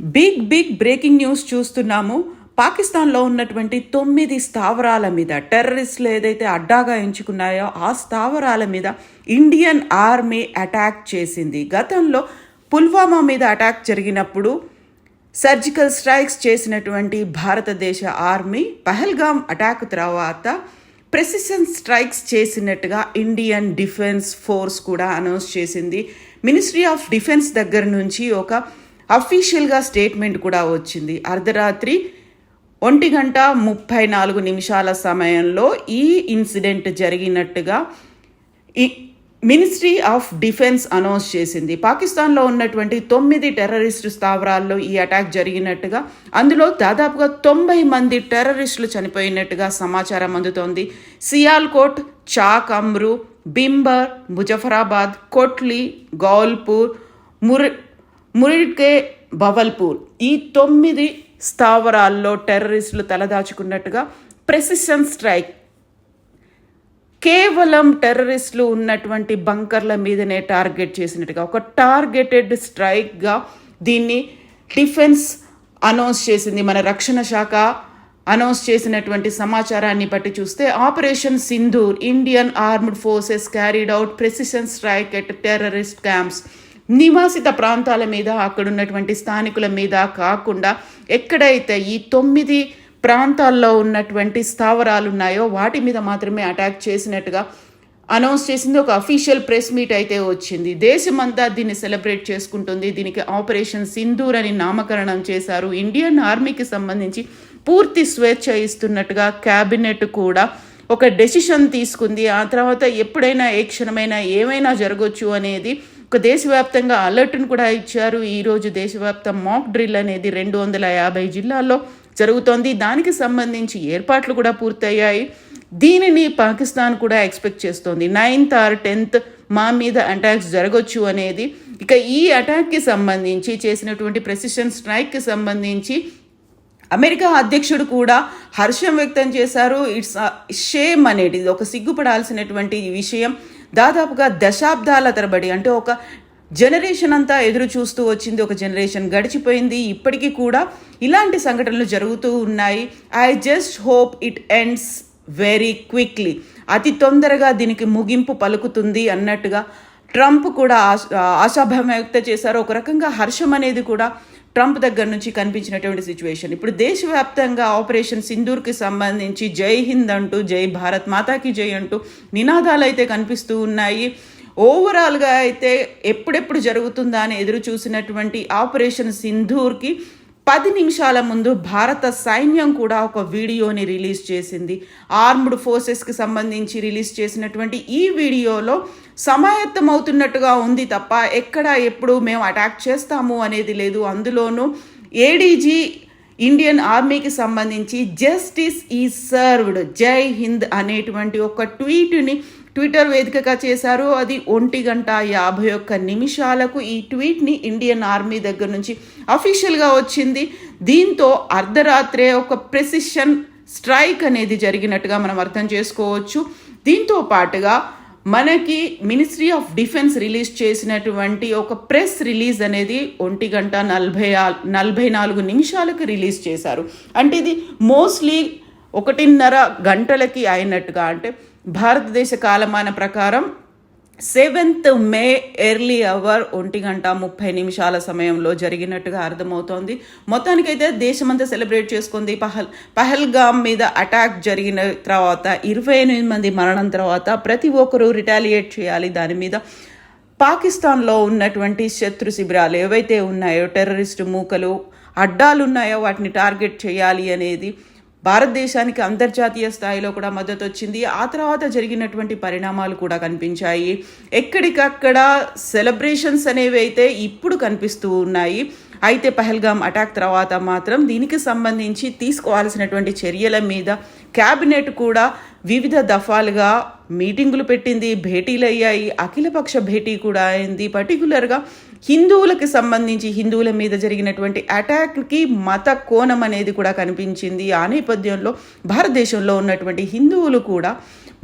Big breaking news చూస్తున్నాము. పాకిస్తాన్లో ఉన్నటువంటి 9 స్థావరాల మీద టెర్రరిస్టులు ఏదైతే అడ్డాగా ఎంచుకున్నాయో ఆ స్థావరాల మీద ఇండియన్ ఆర్మీ అటాక్ చేసింది. గతంలో పుల్వామా మీద అటాక్ జరిగినప్పుడు సర్జికల్ స్ట్రైక్స్ చేసినటువంటి భారతదేశ ఆర్మీ పహల్గామ్ అటాక్ తర్వాత ప్రెసిషన్ స్ట్రైక్స్ చేసినట్టుగా ఇండియన్ డిఫెన్స్ ఫోర్స్ కూడా అనౌన్స్ చేసింది. మినిస్ట్రీ ఆఫ్ డిఫెన్స్ దగ్గర నుంచి ఒక అఫీషియల్గా స్టేట్మెంట్ కూడా వచ్చింది. అర్ధరాత్రి 1:34 సమయంలో ఈ ఇన్సిడెంట్ జరిగినట్టుగా మినిస్ట్రీ ఆఫ్ డిఫెన్స్ అనౌన్స్ చేసింది. పాకిస్తాన్లో ఉన్నటువంటి 9 టెర్రరిస్టు స్థావరాల్లో ఈ అటాక్ జరిగినట్టుగా, అందులో దాదాపుగా 90 మంది టెర్రరిస్టులు చనిపోయినట్టుగా సమాచారం అందుతోంది. సియాల్కోట్, చాక్ అమ్రు, బింబర్, ముజఫరాబాద్, కోట్లీ, గౌల్పూర్, మురిడ్కే, బవల్పూర్ ఈ 9 స్థావరాల్లో టెర్రరిస్టులు తలదాచుకున్నట్టుగా ప్రెసిషన్ స్ట్రైక్ కేవలం టెర్రరిస్టులు ఉన్నటువంటి బంకర్ల మీదనే టార్గెట్ చేసినట్టుగా ఒక టార్గెటెడ్ స్ట్రైక్గా దీన్ని డిఫెన్స్ అనౌన్స్ చేసింది. మన రక్షణ శాఖ అనౌన్స్ చేసినటువంటి సమాచారాన్ని బట్టి చూస్తే operation Sindoor, Indian armed forces carried out precision strike at terrorist camps. నివాసిత ప్రాంతాల మీద, అక్కడున్నటువంటి స్థానికుల మీద కాకుండా ఎక్కడైతే ఈ 9 ప్రాంతాల్లో ఉన్నటువంటి స్థావరాలు ఉన్నాయో వాటి మీద మాత్రమే అటాక్ చేసినట్టుగా అనౌన్స్ చేసింది. ఒక అఫీషియల్ ప్రెస్ మీట్ అయితే వచ్చింది. దేశమంతా దీన్ని సెలబ్రేట్ చేసుకుంటుంది. దీనికి ఆపరేషన్ సింధూర్ అని నామకరణం చేశారు. ఇండియన్ ఆర్మీకి సంబంధించి పూర్తి స్వేచ్ఛ ఇస్తున్నట్టుగా క్యాబినెట్ కూడా ఒక డెసిషన్ తీసుకుంది. ఆ తర్వాత ఎప్పుడైనా ఏ క్షణమైనా ఏమైనా జరగవచ్చు అనేది ఒక దేశవ్యాప్తంగా అలర్ట్ను కూడా ఇచ్చారు. ఈరోజు దేశవ్యాప్త మాక్ డ్రిల్ అనేది 250 జిల్లాల్లో జరుగుతోంది. దానికి సంబంధించి ఏర్పాట్లు కూడా పూర్తయ్యాయి. దీనిని పాకిస్తాన్ కూడా ఎక్స్పెక్ట్ చేస్తోంది. 9th or 10th మా మీద అటాక్స్ జరగవచ్చు అనేది. ఇక ఈ అటాక్కి సంబంధించి చేసినటువంటి ప్రెసిషన్ స్ట్రైక్కి సంబంధించి అమెరికా అధ్యక్షుడు కూడా హర్షం వ్యక్తం చేశారు. ఇట్స్ షేమ్ అనేది ఒక సిగ్గుపడాల్సినటువంటి విషయం. దాదాపుగా దశాబ్దాల తరబడి, అంటే ఒక జనరేషన్ అంతా ఎదురు చూస్తూ వచ్చింది. ఒక జనరేషన్ గడిచిపోయింది. ఇప్పటికీ కూడా ఇలాంటి సంఘటనలు జరుగుతూ ఉన్నాయి. I just hope it ends very quickly. అతి తొందరగా దీనికి ముగింపు పలుకుతుంది అన్నట్టుగా ట్రంప్ కూడా ఆశాభావం వ్యక్తం చేశారు. ఒక రకంగా హర్షం అనేది కూడా ట్రంప్ దగ్గర నుంచి కనిపించినటువంటి సిచ్యువేషన్. ఇప్పుడు దేశవ్యాప్తంగా ఆపరేషన్ సింధూర్కి సంబంధించి జై హింద్ అంటూ, జై భారత్ మాతాకి జై అంటూ నినాదాలు అయితే కనిపిస్తూ ఉన్నాయి. ఓవరాల్గా అయితే ఎప్పుడెప్పుడు జరుగుతుందా అని ఎదురు చూసినటువంటి ఆపరేషన్ సింధూర్కి 10 నిమిషాల ముందు భారత సైన్యం కూడా ఒక వీడియోని రిలీజ్ చేసింది. ఆర్మ్డ్ ఫోర్సెస్కి సంబంధించి రిలీజ్ చేసినటువంటి ఈ వీడియోలో సమాయత్తమవుతున్నట్టుగా ఉంది తప్ప ఎక్కడ ఎప్పుడు మేము అటాక్ చేస్తాము అనేది లేదు. అందులోనూ ఏడీజీ ఇండియన్ ఆర్మీకి సంబంధించి జస్టిస్ ఈజ్ సర్వ్డ్, జై హింద్ అనేటువంటి ఒక ట్వీట్ని ట్విట్టర్ వేదికగా చేశారు. అది 1:51 ఈ ట్వీట్ని ఇండియన్ ఆర్మీ దగ్గర నుంచి అఫీషియల్గా వచ్చింది. దీంతో అర్ధరాత్రే ఒక ప్రెసిషన్ స్ట్రైక్ అనేది జరిగినట్టుగా మనం అర్థం చేసుకోవచ్చు. దీంతో పాటుగా మనకి మినిస్ట్రీ ఆఫ్ డిఫెన్స్ రిలీజ్ చేసినటువంటి ఒక ప్రెస్ రిలీజ్ అనేది 1:44 రిలీజ్ చేశారు. అంటే ఇది మోస్ట్లీ 1:30 గంటలకి అయినట్టుగా, అంటే భారతదేశ కాలమాన ప్రకారం 7th May ఎర్లీ అవర్ 1:30 సమయంలో జరిగినట్టుగా అర్థమవుతోంది. మొత్తానికైతే దేశమంతా సెలబ్రేట్ చేసుకుంది. పహల్గామ్ మీద అటాక్ జరిగిన తర్వాత 28 మంది మరణం తర్వాత ప్రతి ఒక్కరూ రిటాలియేట్ చేయాలి. దాని మీద పాకిస్తాన్లో ఉన్నటువంటి శత్రు శిబిరాలు ఏవైతే ఉన్నాయో, టెర్రరిస్టు మూకలు అడ్డాలు ఉన్నాయో వాటిని టార్గెట్ చేయాలి అనేది భారతదేశానికి అంతర్జాతీయ స్థాయిలో కూడా మద్దతు వచ్చింది. ఆ తర్వాత జరిగినటువంటి పరిణామాలు కూడా కనిపించాయి. ఎక్కడికక్కడ సెలబ్రేషన్స్ అనేవి అయితే ఇప్పుడు కనిపిస్తూ ఉన్నాయి. అయితే పహల్గామ్ అటాక్ తర్వాత మాత్రం దీనికి సంబంధించి తీసుకోవాల్సినటువంటి చర్యల మీద క్యాబినెట్ కూడా వివిధ దఫాలుగా మీటింగులు పెట్టింది, భేటీలు అయ్యాయి, అఖిలపక్ష భేటీ కూడా అయింది. పర్టికులర్గా హిందువులకి సంబంధించి హిందువుల మీద జరిగినటువంటి అటాక్కి మత కోణం అనేది కూడా కనిపించింది. ఆ నేపథ్యంలో భారతదేశంలో ఉన్నటువంటి హిందువులు కూడా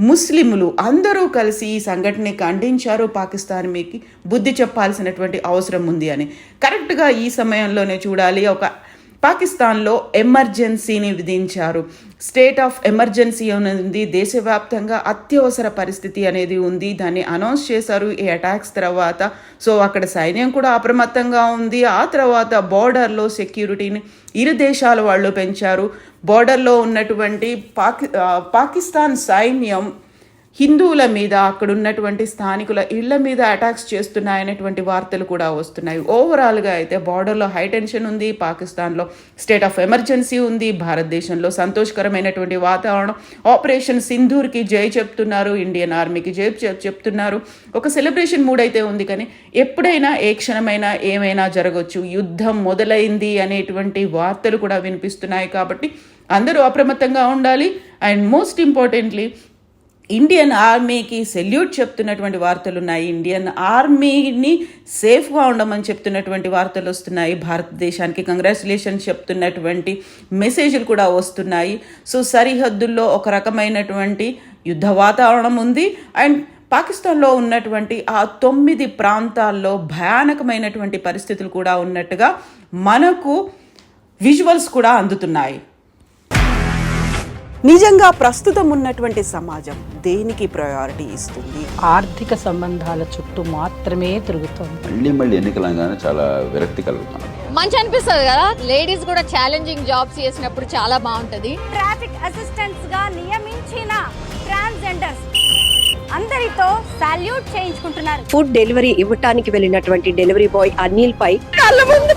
ముస్లింలు అందరూ కలిసి ఈ సంఘటనని ఖండించారు. పాకిస్తాన్ మీకు బుద్ధి చెప్పాల్సినటువంటి అవసరం ఉంది అని. కరెక్ట్గా ఈ సమయంలోనే చూడాలి, ఒక పాకిస్తాన్లో ఎమర్జెన్సీని విధించారు. స్టేట్ ఆఫ్ ఎమర్జెన్సీ ఉంది, దేశవ్యాప్తంగా అత్యవసర పరిస్థితి అనేది ఉంది. దాన్ని అనౌన్స్ చేశారు ఈ అటాక్స్ తర్వాత. సో అక్కడ సైన్యం కూడా అప్రమత్తంగా ఉంది. ఆ తర్వాత బోర్డర్లో సెక్యూరిటీని ఇరు దేశాల వాళ్ళు పెంచారు. బోర్డర్లో ఉన్నటువంటి పాకిస్తాన్ సైన్యం హిందువుల మీద, అక్కడ ఉన్నటువంటి స్థానికుల ఇళ్ల మీద అటాక్స్ చేస్తున్నాయనేటువంటి వార్తలు కూడా వస్తున్నాయి. ఓవరాల్గా అయితే బార్డర్లో హై టెన్షన్ ఉంది, పాకిస్తాన్లో స్టేట్ ఆఫ్ ఎమర్జెన్సీ ఉంది, భారతదేశంలో సంతోషకరమైనటువంటి వాతావరణం. ఆపరేషన్ సింధూర్కి జై చెప్తున్నారు, ఇండియన్ ఆర్మీకి జై చెప్తున్నారు. ఒక సెలబ్రేషన్ మూడ్ అయితే ఉంది. కానీ ఎప్పుడైనా ఏ క్షణమైనా ఏమైనా జరగవచ్చు, యుద్ధం మొదలైంది అనేటువంటి వార్తలు కూడా వినిపిస్తున్నాయి. కాబట్టి అందరూ అప్రమత్తంగా ఉండాలి. అండ్ మోస్ట్ ఇంపార్టెంట్లీ ఇండియన్ ఆర్మీకి సెల్యూట్ చెప్తున్నటువంటి వార్తలు ఉన్నాయి. ఇండియన్ ఆర్మీని సేఫ్గా ఉండమని చెప్తున్నటువంటి వార్తలు వస్తున్నాయి. భారతదేశానికి కంగ్రాచులేషన్స్ చెప్తున్నటువంటి మెసేజ్లు కూడా వస్తున్నాయి. సో సరిహద్దుల్లో ఒక రకమైనటువంటి యుద్ధ వాతావరణం ఉంది. అండ్ పాకిస్తాన్లో ఉన్నటువంటి ఆ 9 ప్రాంతాల్లో భయానకమైనటువంటి పరిస్థితులు కూడా ఉన్నట్టుగా మనకు విజువల్స్ కూడా అందుతున్నాయి. నిజంగా ప్రస్తుతం ఉన్నటువంటి సమాజం దేనికి ప్రయారిటీ ఇస్తుంది? ఆర్థిక సంబంధాల చుట్టూ మాత్రమే తిరుగుతుంది. మళ్ళీ ఎన్నికలంగానే చాలా విరక్తి కలుగుతాం. మంచి అనిపిస్తుంది కదా, లేడీస్ కూడా ఛాలెంజింగ్ జాబ్స్ చేసినప్పుడు చాలా బాగుంటది. ట్రాఫిక్ అసిస్టెంట్స్ గా నియమించిన ట్రాన్స్జెండర్స్ అందరితో సాల్యూట్ చేయించుకుంటున్నారు. ఫుడ్ డెలివరీ ఇవ్వటానికి వెళ్ళినటువంటి డెలివరీ బాయ్ అనిల్ పై కళ్ళ ముందు